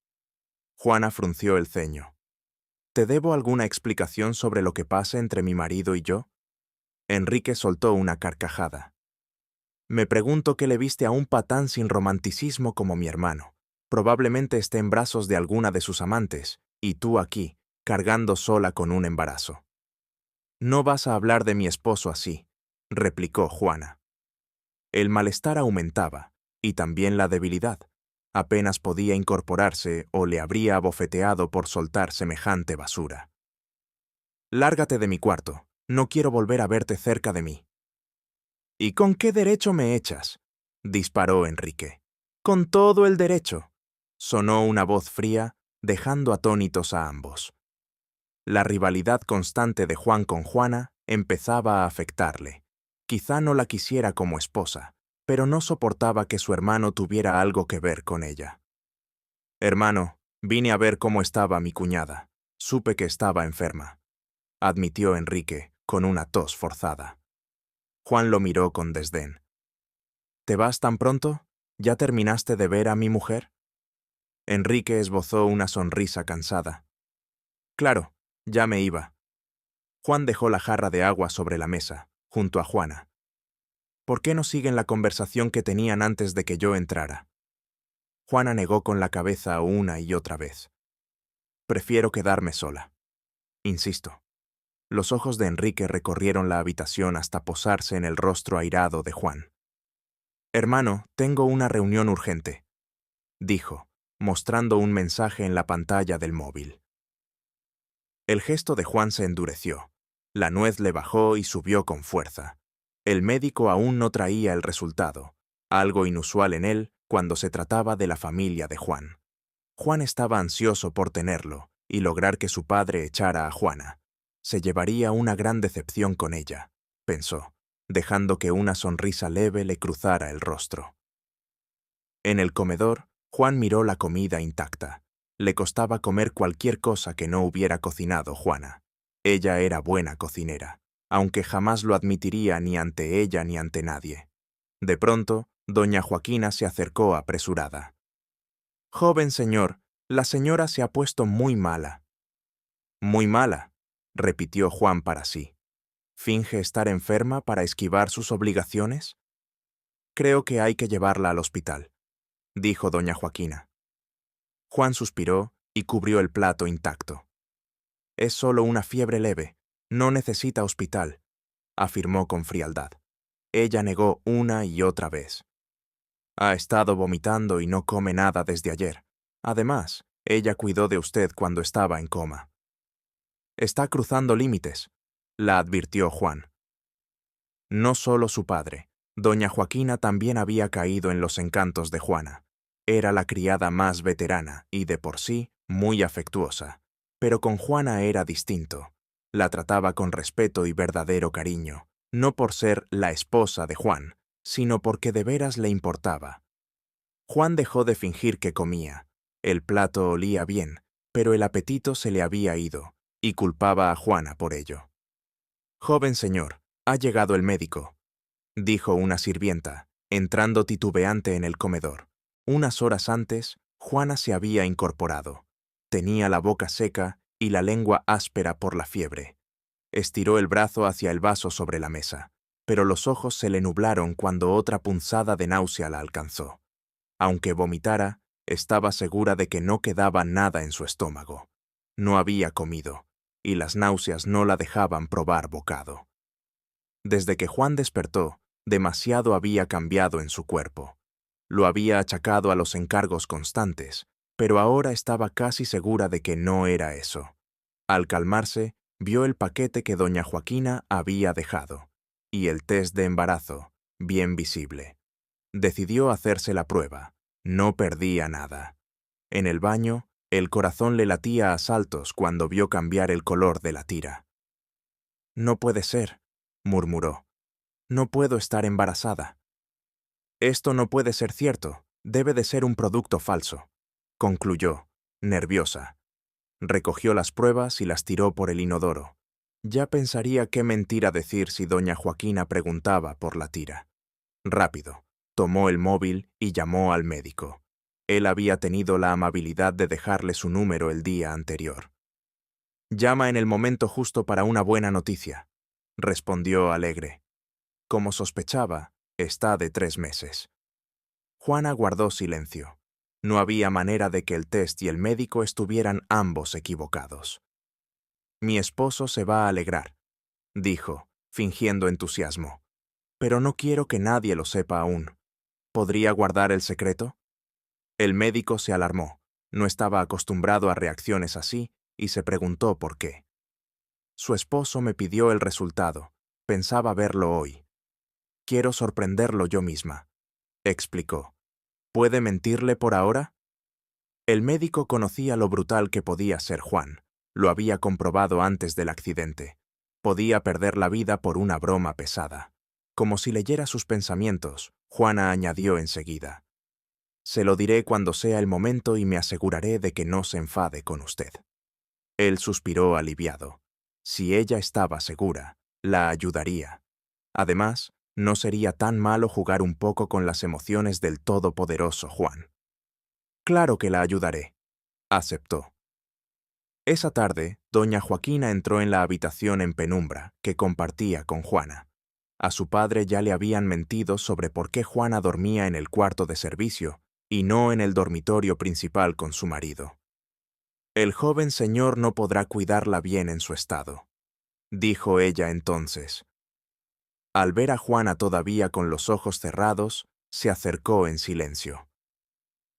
Juana frunció el ceño. «¿Te debo alguna explicación sobre lo que pasa entre mi marido y yo?». Enrique soltó una carcajada. «Me pregunto qué le viste a un patán sin romanticismo como mi hermano. Probablemente esté en brazos de alguna de sus amantes, y tú aquí, cargando sola con un embarazo». «No vas a hablar de mi esposo así», replicó Juana. El malestar aumentaba, y también la debilidad. Apenas podía incorporarse o le habría abofeteado por soltar semejante basura. «Lárgate de mi cuarto. No quiero volver a verte cerca de mí». «¿Y con qué derecho me echas?», disparó Enrique. «Con todo el derecho», sonó una voz fría, dejando atónitos a ambos. La rivalidad constante de Juan con Juana empezaba a afectarle. Quizá no la quisiera como esposa, pero no soportaba que su hermano tuviera algo que ver con ella. «Hermano, vine a ver cómo estaba mi cuñada. Supe que estaba enferma», admitió Enrique, con una tos forzada. Juan lo miró con desdén. «¿Te vas tan pronto? ¿Ya terminaste de ver a mi mujer?». Enrique esbozó una sonrisa cansada. «Claro, ya me iba». Juan dejó la jarra de agua sobre la mesa, junto a Juana. «¿Por qué no siguen la conversación que tenían antes de que yo entrara?». Juana negó con la cabeza una y otra vez. «Prefiero quedarme sola. Insisto». Los ojos de Enrique recorrieron la habitación hasta posarse en el rostro airado de Juan. Hermano, tengo una reunión urgente, dijo, mostrando un mensaje en la pantalla del móvil. El gesto de Juan se endureció. La nuez le bajó y subió con fuerza. El médico aún no traía el resultado, algo inusual en él cuando se trataba de la familia de Juan. Juan estaba ansioso por tenerlo y lograr que su padre echara a Juana. Se llevaría una gran decepción con ella, pensó, dejando que una sonrisa leve le cruzara el rostro. En el comedor, Juan miró la comida intacta. Le costaba comer cualquier cosa que no hubiera cocinado Juana. Ella era buena cocinera, aunque jamás lo admitiría ni ante ella ni ante nadie. De pronto, doña Joaquina se acercó apresurada. «Joven señor, la señora se ha puesto muy mala». «Muy mala», repitió Juan para sí. ¿Finge estar enferma para esquivar sus obligaciones? «Creo que hay que llevarla al hospital», dijo doña Joaquina. Juan suspiró y cubrió el plato intacto. «Es solo una fiebre leve, no necesita hospital», afirmó con frialdad. Ella negó una y otra vez. «Ha estado vomitando y no come nada desde ayer. Además, ella cuidó de usted cuando estaba en coma». «Está cruzando límites», la advirtió Juan. No solo su padre, doña Joaquina también había caído en los encantos de Juana. Era la criada más veterana y, de por sí, muy afectuosa. Pero con Juana era distinto. La trataba con respeto y verdadero cariño, no por ser la esposa de Juan, sino porque de veras le importaba. Juan dejó de fingir que comía. El plato olía bien, pero el apetito se le había ido, y culpaba a Juana por ello. «Joven señor, ha llegado el médico», dijo una sirvienta, entrando titubeante en el comedor. Unas horas antes, Juana se había incorporado. Tenía la boca seca y la lengua áspera por la fiebre. Estiró el brazo hacia el vaso sobre la mesa, pero los ojos se le nublaron cuando otra punzada de náusea la alcanzó. Aunque vomitara, estaba segura de que no quedaba nada en su estómago. No había comido, y las náuseas no la dejaban probar bocado. Desde que Juan despertó, demasiado había cambiado en su cuerpo. Lo había achacado a los encargos constantes, pero ahora estaba casi segura de que no era eso. Al calmarse, vio el paquete que doña Joaquina había dejado, y el test de embarazo, bien visible. Decidió hacerse la prueba. No perdía nada. En el baño, el corazón le latía a saltos cuando vio cambiar el color de la tira. «No puede ser», murmuró. «No puedo estar embarazada». «Esto no puede ser cierto, debe de ser un producto falso», concluyó, nerviosa. Recogió las pruebas y las tiró por el inodoro. Ya pensaría qué mentira decir si doña Joaquina preguntaba por la tira. Rápido, tomó el móvil y llamó al médico. Él había tenido la amabilidad de dejarle su número el día anterior. «Llama en el momento justo para una buena noticia», respondió alegre. Como sospechaba, está de 3 meses. Juana guardó silencio. No había manera de que el test y el médico estuvieran ambos equivocados. «Mi esposo se va a alegrar», dijo, fingiendo entusiasmo. «Pero no quiero que nadie lo sepa aún. ¿Podría guardar el secreto?» El médico se alarmó. No estaba acostumbrado a reacciones así y se preguntó por qué. «Su esposo me pidió el resultado. Pensaba verlo hoy. Quiero sorprenderlo yo misma», explicó. «¿Puede mentirle por ahora?» El médico conocía lo brutal que podía ser Juan. Lo había comprobado antes del accidente. Podía perder la vida por una broma pesada. Como si leyera sus pensamientos, Juana añadió enseguida: «Se lo diré cuando sea el momento y me aseguraré de que no se enfade con usted». Él suspiró aliviado. Si ella estaba segura, la ayudaría. Además, no sería tan malo jugar un poco con las emociones del todopoderoso Juan. «Claro que la ayudaré», aceptó. Esa tarde, doña Joaquina entró en la habitación en penumbra que compartía con Juana. A su padre ya le habían mentido sobre por qué Juana dormía en el cuarto de servicio y no en el dormitorio principal con su marido. «El joven señor no podrá cuidarla bien en su estado», dijo ella entonces. Al ver a Juana todavía con los ojos cerrados, se acercó en silencio.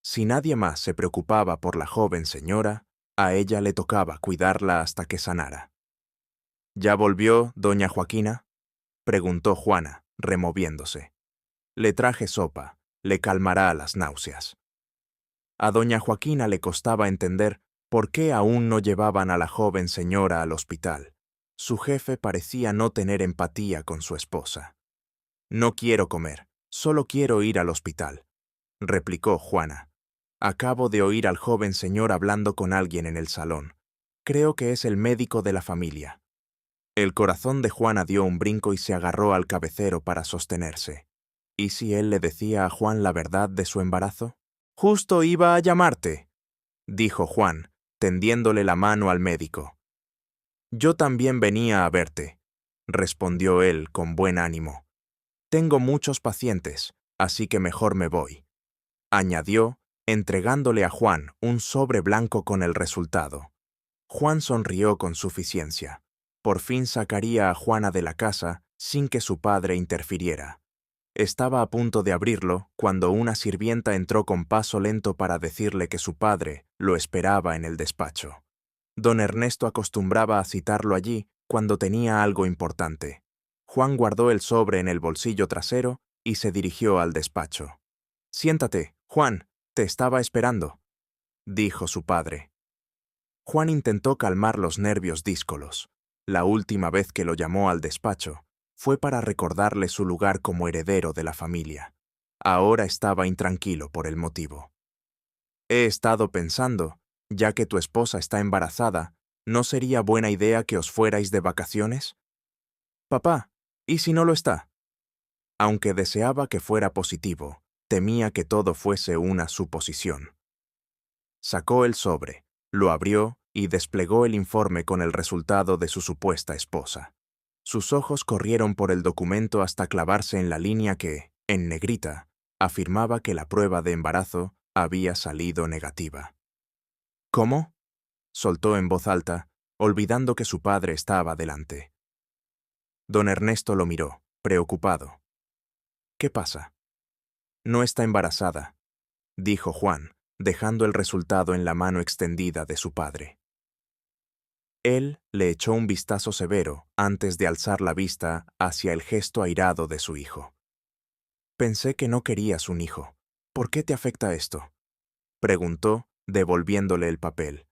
Si nadie más se preocupaba por la joven señora, a ella le tocaba cuidarla hasta que sanara. ¿Ya volvió, doña Joaquina?, preguntó Juana, removiéndose. Le traje sopa, le calmará las náuseas. A doña Joaquina le costaba entender por qué aún no llevaban a la joven señora al hospital. Su jefe parecía no tener empatía con su esposa. No quiero comer, solo quiero ir al hospital, replicó Juana. Acabo de oír al joven señor hablando con alguien en el salón. Creo que es el médico de la familia. El corazón de Juana dio un brinco y se agarró al cabecero para sostenerse. ¿Y si él le decía a Juan la verdad de su embarazo? Justo iba a llamarte, dijo Juan, tendiéndole la mano al médico. Yo también venía a verte, respondió él con buen ánimo. Tengo muchos pacientes, así que mejor me voy, añadió, entregándole a Juan un sobre blanco con el resultado. Juan sonrió con suficiencia. Por fin sacaría a Juana de la casa sin que su padre interfiriera. Estaba a punto de abrirlo cuando una sirvienta entró con paso lento para decirle que su padre lo esperaba en el despacho. Don Ernesto acostumbraba a citarlo allí cuando tenía algo importante. Juan guardó el sobre en el bolsillo trasero y se dirigió al despacho. «Siéntate, Juan, te estaba esperando», dijo su padre. Juan intentó calmar los nervios díscolos. La última vez que lo llamó al despacho fue para recordarle su lugar como heredero de la familia. Ahora estaba intranquilo por el motivo. He estado pensando, ya que tu esposa está embarazada, ¿no sería buena idea que os fuerais de vacaciones? Papá, ¿y si no lo está? Aunque deseaba que fuera positivo, temía que todo fuese una suposición. Sacó el sobre, lo abrió y desplegó el informe con el resultado de su supuesta esposa. Sus ojos corrieron por el documento hasta clavarse en la línea que, en negrita, afirmaba que la prueba de embarazo había salido negativa. ¿Cómo?, soltó en voz alta, olvidando que su padre estaba delante. Don Ernesto lo miró, preocupado. ¿Qué pasa? No está embarazada, dijo Juan, dejando el resultado en la mano extendida de su padre. Él le echó un vistazo severo antes de alzar la vista hacia el gesto airado de su hijo. Pensé que no querías un hijo. ¿Por qué te afecta esto?, preguntó, devolviéndole el papel.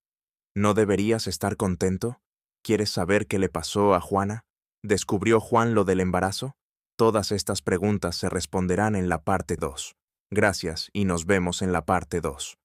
¿No deberías estar contento? ¿Quieres saber qué le pasó a Juana? ¿Descubrió Juan lo del embarazo? Todas estas preguntas se responderán en la parte 2. Gracias y nos vemos en la parte 2.